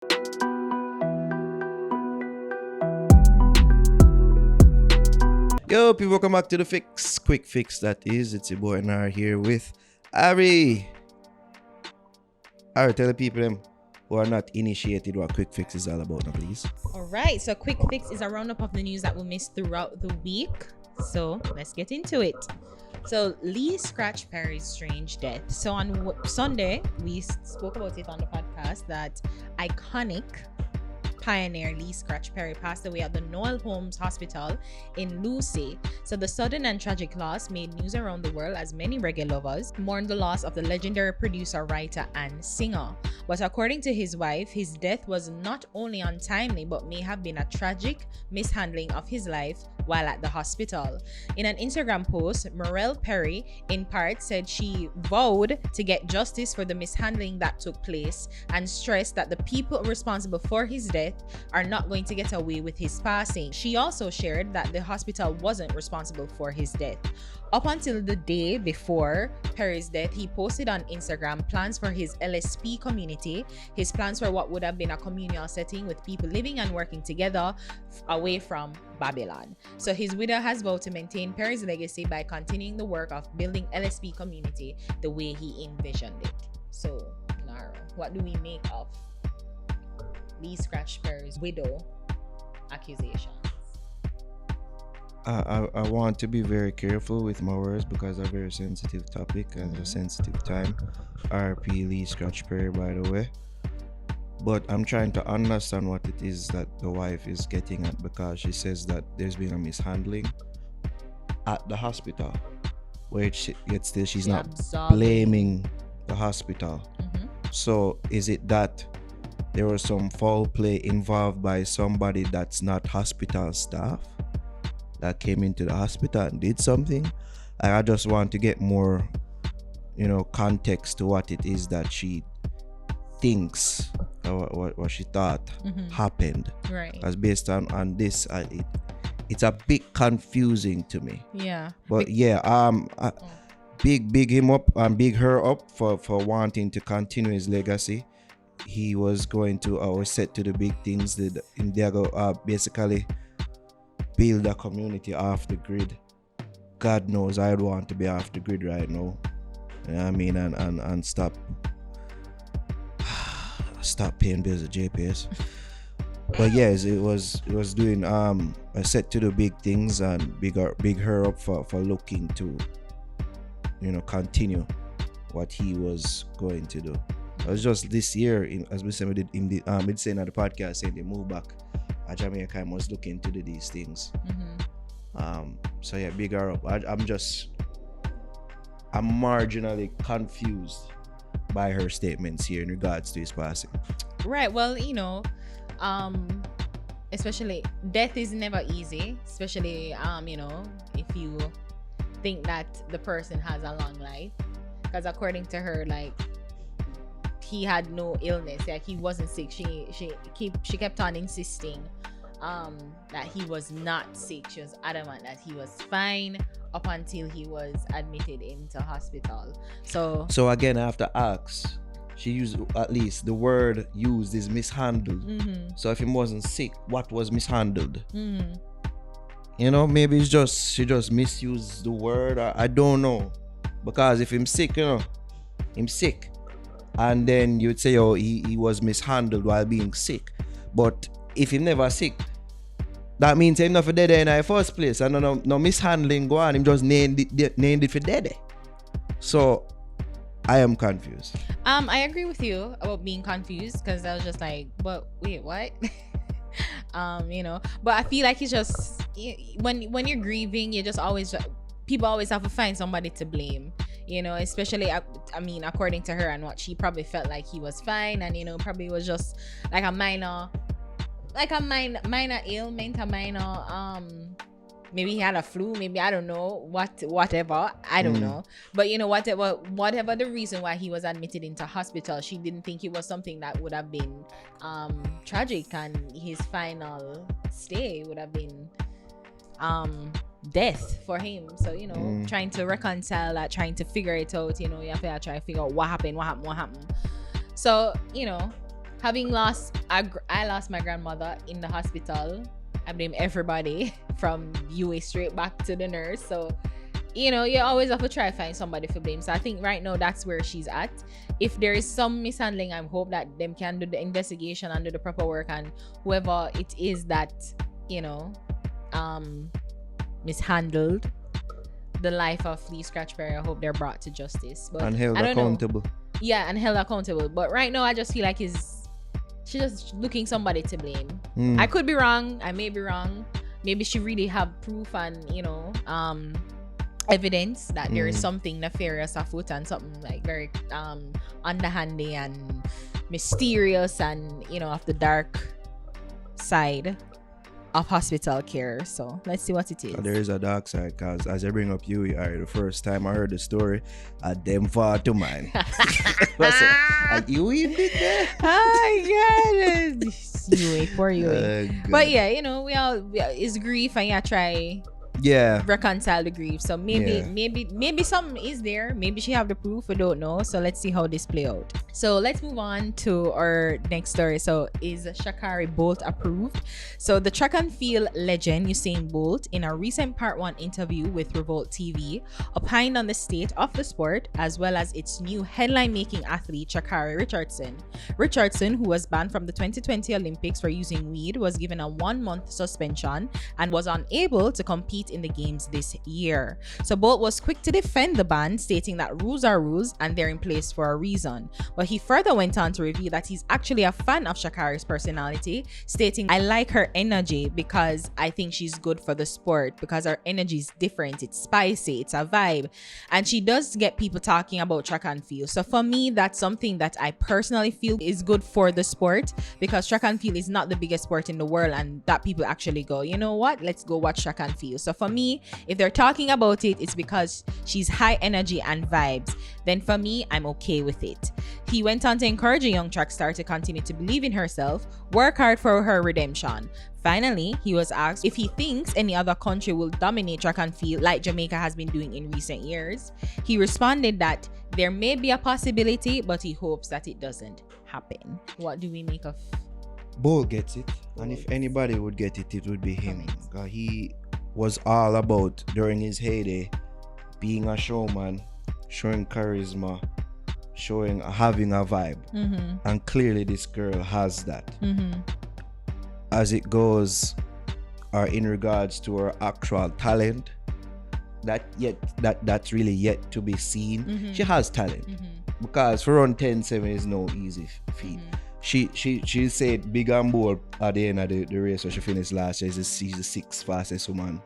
Yo, people, welcome back to the Fix, Quik Fix. That is, it's your boy Naro here with Ari. Ari, tell the people them who are not initiated what Quik Fix is all about now, please. All right, so Quik Fix is a roundup of the news that we missed throughout the week. So let's get into it. So Lee Scratch Perry's strange death. So on Sunday, we spoke about it on the podcast that iconic pioneer Lee Scratch Perry passed away at the Noel Holmes Hospital in Lucy. So the sudden and tragic loss made news around the world as many reggae lovers mourned the loss of the legendary producer, writer, and singer. But according to his wife, his death was not only untimely but may have been a tragic mishandling of his life while at the hospital. In an Instagram post, Morel Perry in part said she vowed to get justice for the mishandling that took place and stressed that the people responsible for his death are not going to get away with his passing. She also shared that the hospital wasn't responsible for his death. Up until the day before Perry's death, he posted on Instagram plans for his LSP community, his plans for what would have been a communal setting with people living and working together away from Babylon. So his widow has vowed to maintain Perry's legacy by continuing the work of building LSP community the way he envisioned it. So, Naro, what do we make of Lee Scratch Perry's widow accusations? I want to be very careful with my words because it's a very sensitive topic and a sensitive time. RP Lee Scratch Perry, by the way. But I'm trying to understand what it is that the wife is getting at, because she says that there's been a mishandling at the hospital, where she's not blaming the hospital. So is it that there was some foul play involved by somebody that's not hospital staff that came into the hospital and did something? I just want to get more, context to what it is that she thinks or what she thought happened. Right. As based on this, it's a bit confusing to me. Yeah. But big him up and big her up for wanting to continue his legacy. He was going to set to the big things that in there basically build a community off the grid. God knows I'd want to be off the grid right now. You know what I mean? And stop paying bills at JPS. But yes, it was doing a set to the big things and big her up for looking to continue what he was going to do. It was just this year, as we said, we did saying at the podcast, saying they moved back. Jamaica and was looking to do these things. So yeah, big her up. I'm marginally confused by her statements here in regards to his passing. Right. Well, especially death is never easy, especially if you think that the person has a long life, because according to her, like, he had no illness, like he wasn't sick. She kept on insisting that he was not sick. She was adamant that he was fine up until he was admitted into hospital. So again, I have to ask, she used, at least the word used is mishandled. So if he wasn't sick, what was mishandled? Maybe she just misused the word. I don't know, because if him sick, him sick, and then you'd say, oh, he was mishandled while being sick. But if him never sick, that means him not for dead in the first place, and no mishandling go on. Him just named it for dead. So I am confused. I agree with you about being confused, because I was just like, but wait, what? But I feel like it's just when you're grieving, you just people always have to find somebody to blame. Especially, I mean, according to her and what she probably felt like he was fine, and probably was just like a minor ailment, a minor maybe he had a flu, maybe, I don't know, whatever, I don't know. But whatever the reason why he was admitted into hospital, she didn't think it was something that would have been tragic, and his final stay would have been death for him. So trying to reconcile that, trying to figure it out, you have to try to figure out what happened. So having lost, I lost my grandmother in the hospital. I blame everybody from UA straight back to the nurse. So, you know, you always have to try to find somebody for blame. So I think right now that's where she's at. If there is some mishandling, I hope that them can do the investigation and do the proper work, and whoever it is that, you know, mishandled the life of Lee Scratch Perry, I hope they're brought to justice. But And held I don't accountable. know. Yeah, and held accountable. But right now I just feel like she's just looking somebody to blame. I could be wrong. I may be wrong. Maybe she really have proof and, you know, evidence that there is something nefarious afoot and something like very underhanded and mysterious and, you know, of the dark side of hospital care. So let's see what it is. There is a dark side, because as I bring up you, the first time I heard the story, I them far to mine. You did that? Oh my god. You for you. But yeah, you know, we all it's grief, and yeah, try reconcile the grief. So maybe something is there. Maybe she have the proof. We don't know. So let's see how this play out. So let's move on to our next story. So is ShaCarri Bolt approved? So the track and field legend Usain Bolt, in a recent Part 1 interview with Revolt TV, opined on the state of the sport as well as its new headline-making athlete ShaCarri Richardson. Richardson, who was banned from the 2020 Olympics for using weed, was given a 1-month suspension and was unable to compete in the games this year. So Bolt was quick to defend the ban, stating that rules are rules and they're in place for a reason. But he further went on to reveal that he's actually a fan of ShaCarri's personality, stating, "I like her energy because I think she's good for the sport, because her energy is different, it's spicy, it's a vibe, and she does get people talking about track and field." So for me, that's something that I personally feel is good for the sport, because track and field is not the biggest sport in the world, and that people actually go, you know what, let's go watch track and field. So for me, if they're talking about it, it's because she's high energy and vibes. Then for me, I'm okay with it. He went on to encourage a young track star to continue to believe in herself, work hard for her redemption. Finally, he was asked if he thinks any other country will dominate track and field like Jamaica has been doing in recent years. He responded that there may be a possibility, but he hopes that it doesn't happen. What do we make of? Bolt gets it, and if anybody would get it, it would be him. He was all about, during his heyday, being a showman, showing charisma, having a vibe, and clearly this girl has that. As it goes, or in regards to her actual talent, that's really yet to be seen. She has talent, because for run 10.7 is no easy feat. She said big and bold at the end of the race where she finished last year. She's the 6th fastest woman.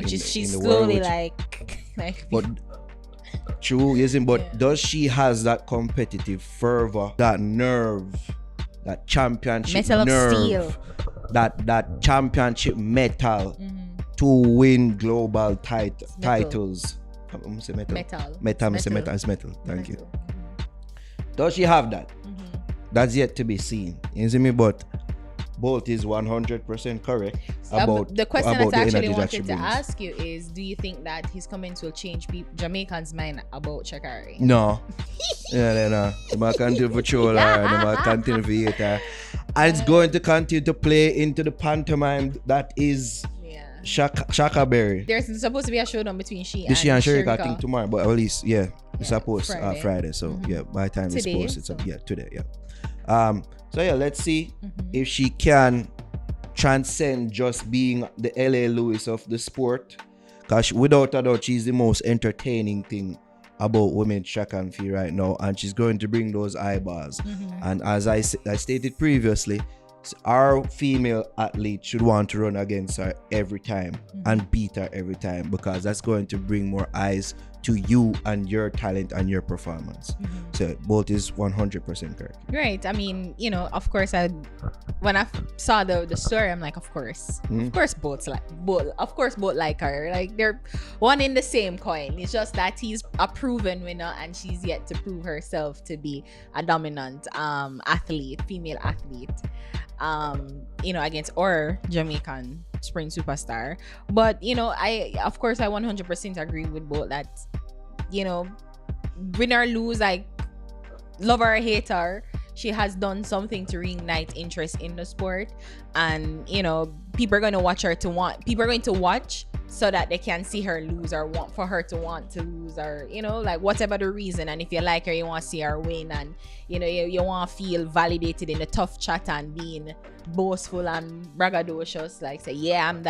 She's slowly world, but true, isn't? But does she has that competitive fervor, that nerve, that championship metal nerve, of steel, that championship metal to win global titles? I'm say metal. Metal. Thank you. Does she have that? That's yet to be seen. You see me? But Bolt is 100% correct about the question that I actually wanted to brings. ask you is, do you think that his comments will change Jamaicans' mind about ShaCarri? No. No. They might continue to troll her, they might continue to hate her. And it's going to continue to play into the pantomime that is ShaCarri. There's supposed to be a showdown between she and Sherika. I think tomorrow, but at least, it's supposed Friday. So, by the time it's posted, so today, So let's see if she can transcend just being the LA Lewis of the sport, because without a doubt she's the most entertaining thing about women's track and field right now, and she's going to bring those eyeballs. And as I stated previously, our female athlete should want to run against her every time and beat her every time, because that's going to bring more eyes to you and your talent and your performance. So Bolt is 100% correct. Right. I mean, of course, when I saw the story, I'm like, of course Bolt like her. Like, they're one in the same coin. It's just that he's a proven winner and she's yet to prove herself to be a dominant female athlete. Against our Jamaican spring superstar. But I 100% agree with Bolt that win or lose, like, love her or hate her, she has done something to reignite interest in the sport, and people are going to watch so that they can see her lose, or want for her to want to lose, or like whatever the reason. And if you like her, you want to see her win, and you want to feel validated in the tough chat and being boastful and braggadocious, like say, yeah, I'm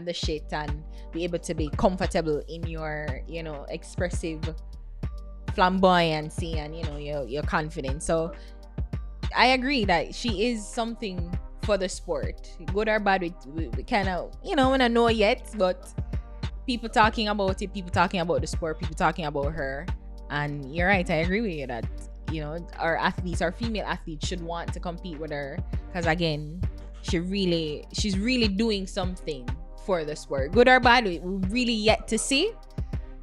the shit, and be able to be comfortable in your expressive flamboyancy and your confidence. So I agree that she is something for the sport, good or bad. We kind of we don't know yet, but people talking about it, people talking about the sport, people talking about her. And you're right, I agree with you that our female athletes should want to compete with her, because again, she's really doing something for the sport, good or bad. We're really yet to see,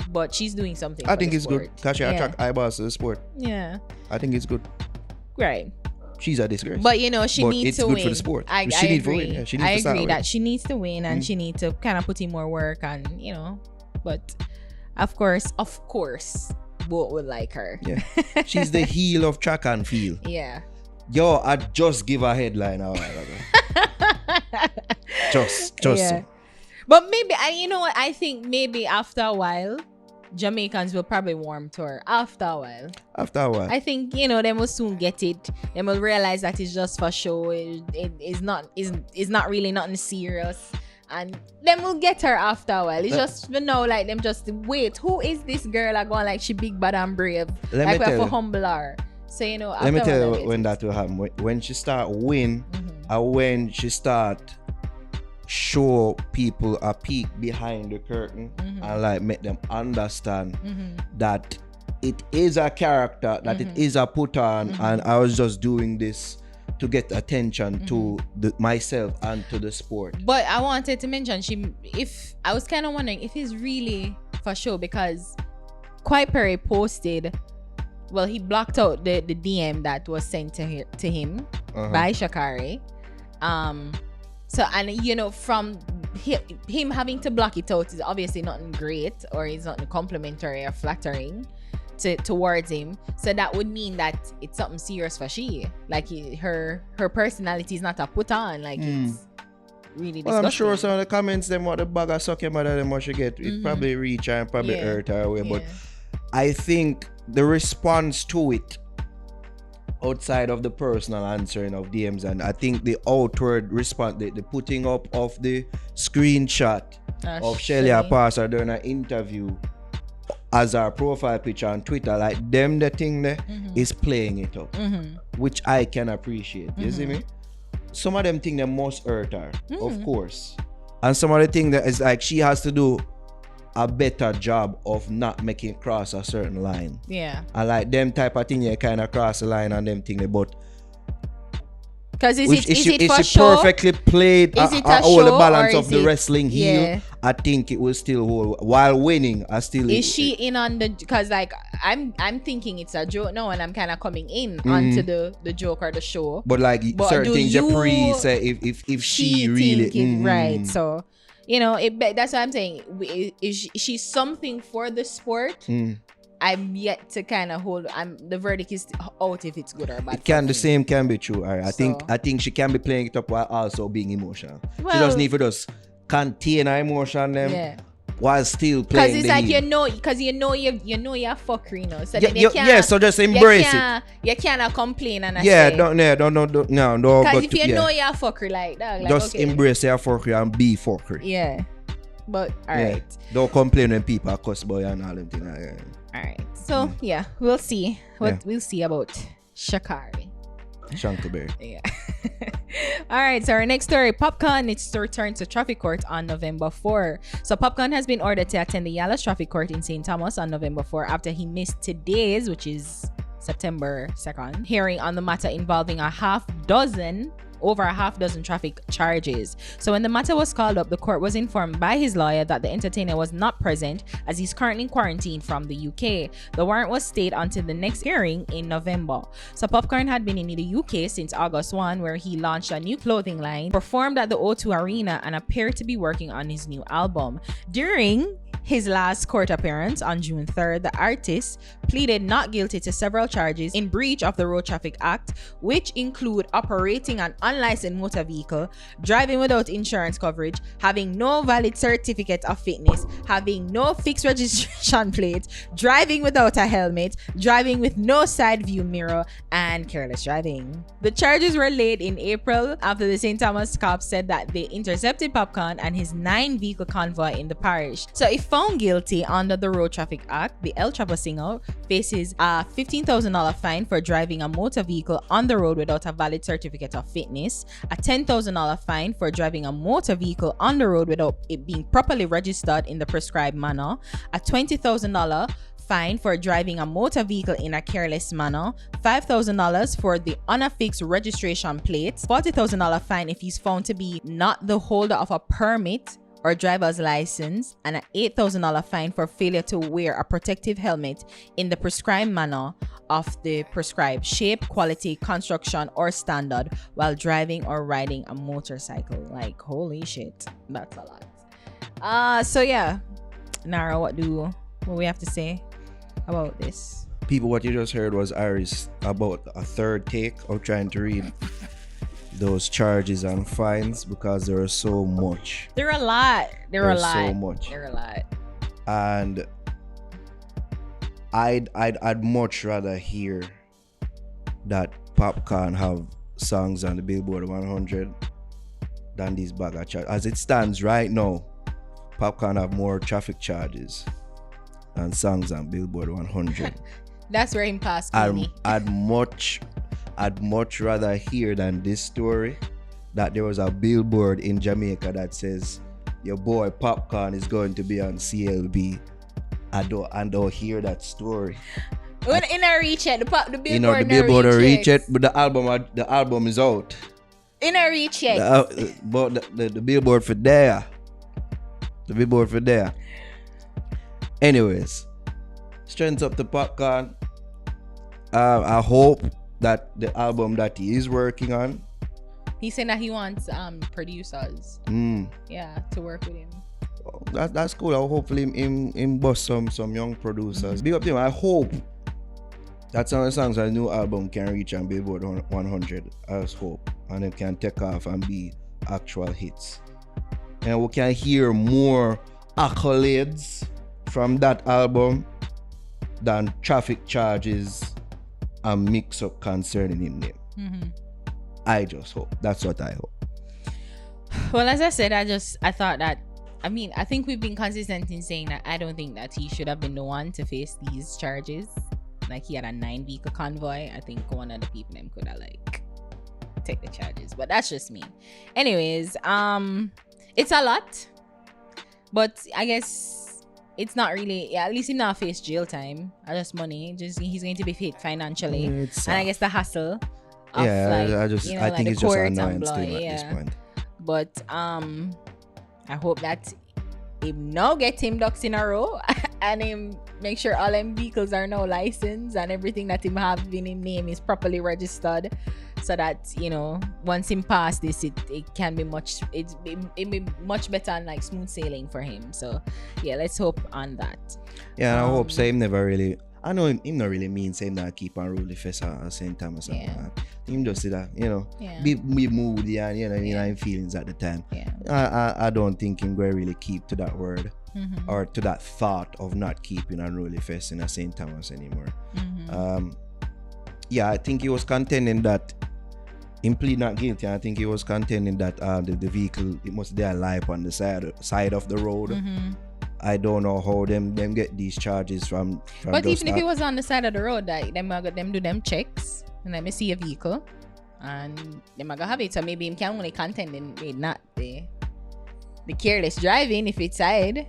but she's doing something. I think it's good because she attract eyeballs to the sport. Yeah, I think it's good. Right. She's a disgrace. But she needs to win. It's good for the sport. I agree. Yeah, I agree that she needs to win, and she needs to kind of put in more work, and but of course, Bot would like her. Yeah. She's the heel of track and field. Yeah. Yo, I just give a headline out. just. Yeah. But maybe I think maybe after a while, Jamaicans will probably warm to her. After a while, I think they will soon get it. They will realize that it's just for show. It's not really nothing serious, and then we'll get her after a while. It's just like them just wait. Who is this girl? I go like she big bad and brave. Like we have to humble her. So let me tell you when that will happen. When she start win, and when she start show people a peek behind the curtain, and like make them understand that it is a character, that it is a put on, and I was just doing this to get attention to myself and to the sport. But I wanted to mention I was kind of wondering if he's really for sure, because Quik Fix posted, well, he blocked out the DM that was sent to him by ShaCarri. So, and from him having to block it out is obviously nothing great, or it's not complimentary or flattering towards him. So that would mean that it's something serious for she. Like her personality is not a put on. Like it's really disgusting. Well, I'm sure some of the comments them what the bag of sucking mother them what she get, it probably reach her and probably hurt her away. But I think the response to it, outside of the personal answering of DMs, and I think the outward response, the putting up of the screenshot of Shelly Passer during an interview as our profile picture on Twitter, like the thing there is playing it up, which I can appreciate. You see me? Some of them think they must hurt her, of course, and some of the thing that is like she has to do a better job of not making cross a certain line. Yeah. And like them type of thing, you kind of cross the line and them thing, but because is it for she show? Perfectly played is it all the balance of the it, wrestling heel. I think it will still hold while winning. Is she in on the, because like I'm thinking it's a joke now, and I'm kind of coming in onto the joke or the show. But like certain things you say if she really right. So that's what I'm saying. Is she something for the sport? I'm yet to kind of hold. The verdict is out if it's good or bad. The same can be true. I think she can be playing it up while also being emotional. Well, she doesn't need to just contain her emotion while still playing. Because it's like because you're fuckery, so so just embrace it. You cannot complain and don't. Because if you're fuckery, like just embrace your fuckery and be fuckery. Yeah, but alright. Don't complain when people cuss boy and all them things. Alright, so we'll see we'll see about ShaCarri. Sha'Carri. Yeah. Alright, so our next story, Popcaan needs to return to traffic court on November 4. So Popcaan has been ordered to attend the Yalas traffic court in St. Thomas on November 4 after he missed today's, which is September 2nd, hearing on the matter involving over a half dozen traffic charges. So when the matter was called up, the court was informed by his lawyer that the entertainer was not present as he's currently quarantined from the UK. The warrant was stayed until the next hearing in November. So Popcaan had been in the UK since August 1, where he launched a new clothing line, performed at the O2 Arena, and appeared to be working on his new album. During his last court appearance on June 3rd, the artist pleaded not guilty to several charges in breach of the Road Traffic Act, which include operating an unlicensed motor vehicle, driving without insurance coverage, having no valid certificate of fitness, having no fixed registration plate, driving without a helmet, driving with no side view mirror, and careless driving. The charges were laid in April after the St. Thomas cops said that they intercepted Popcaan and his 9-vehicle convoy in the parish. So if found guilty under the Road Traffic Act, the El Chapo singer faces a $15,000 fine for driving a motor vehicle on the road without a valid certificate of fitness, a $10,000 fine for driving a motor vehicle on the road without it being properly registered in the prescribed manner, a $20,000 fine for driving a motor vehicle in a careless manner, $5,000 for the unaffixed registration plate, $40,000 fine if he's found to be not the holder of a permit or driver's license, and an $8,000 fine for failure to wear a protective helmet in the prescribed manner of the prescribed shape, quality, construction, or standard while driving or riding a motorcycle. Like, holy shit, that's a lot. So yeah, Nara, what we have to say about this? People, what you just heard was Ari's about a third take of trying to read those charges and fines because there are so much. There are a lot. So much. There are a lot. And I'd much rather hear that Popcaan have songs on the Billboard 100 than these bag of charges. As it stands right now, Popcaan have more traffic charges and songs on Billboard 100. That's where him passed me. I'd much rather hear than this story that there was a billboard in Jamaica that says your boy Popcaan is going to be on CLB. I don't hear that story. When in a reach it, the billboard, the billboard reach it, but the album is out. In a reach it. But the billboard for there. The billboard for there. Anyways, strength up to Popcaan. I hope that the album that he is working on, he said that he wants producers to work with him. That's cool. I'll hopefully him bust some young producers. Big up to him. I hope that some of the songs on the new album can reach on Billboard 100. I just hope, and it can take off and be actual hits, and we can hear more accolades from that album than traffic charges and mix up concerning him name. I just hope. That's what I hope. Well, as I said, I thought that, I think we've been consistent in saying that I don't think that he should have been the one to face these charges. Like, he had a 9-vehicle convoy. I think one of the people them could have take the charges, but that's just me. Anyways, it's a lot, but I guess it's not really, at least he not face jail time or just money. Just he's going to be fit financially, and I guess the hassle of I think it's just annoyance to him at this point. But I hope that him now get him ducks in a row and him make sure all them vehicles are now licensed and everything that him have in his name is properly registered, so that once him pass this, it can be much better and smooth sailing for him. So yeah, let's hope on that. Yeah, and I hope so. Him never really, I know him not really mean same that keep on rule the fest at St. Thomas. Him just say that, be moody and him feelings at the time. I don't think him going to really keep to that word or to that thought of not keeping unruly fest in a St. Thomas anymore. I think he was contending that him plead not guilty. I think he was contending that the vehicle, it must be alive on the side of the road. I don't know how them get these charges from but even if it was on the side of the road, them do them checks and let me see a vehicle and them gonna have it. So maybe him can only contend in not the careless driving if it's on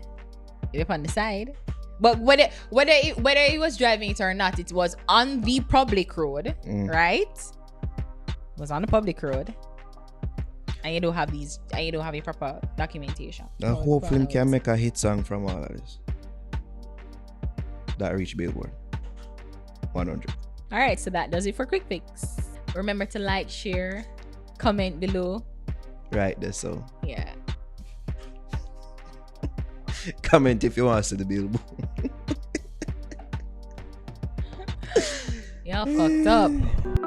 the side. But whether he was driving it or not, it was on the public road, right? It was on the public road. And you don't have a proper documentation. I hope him can make a hit song from all of this that reach Billboard 100. All right, so that does it for Quik Fix. Remember to like, share, comment below. Right there, so. Yeah. Comment if you want to see the billboard. Y'all fucked up.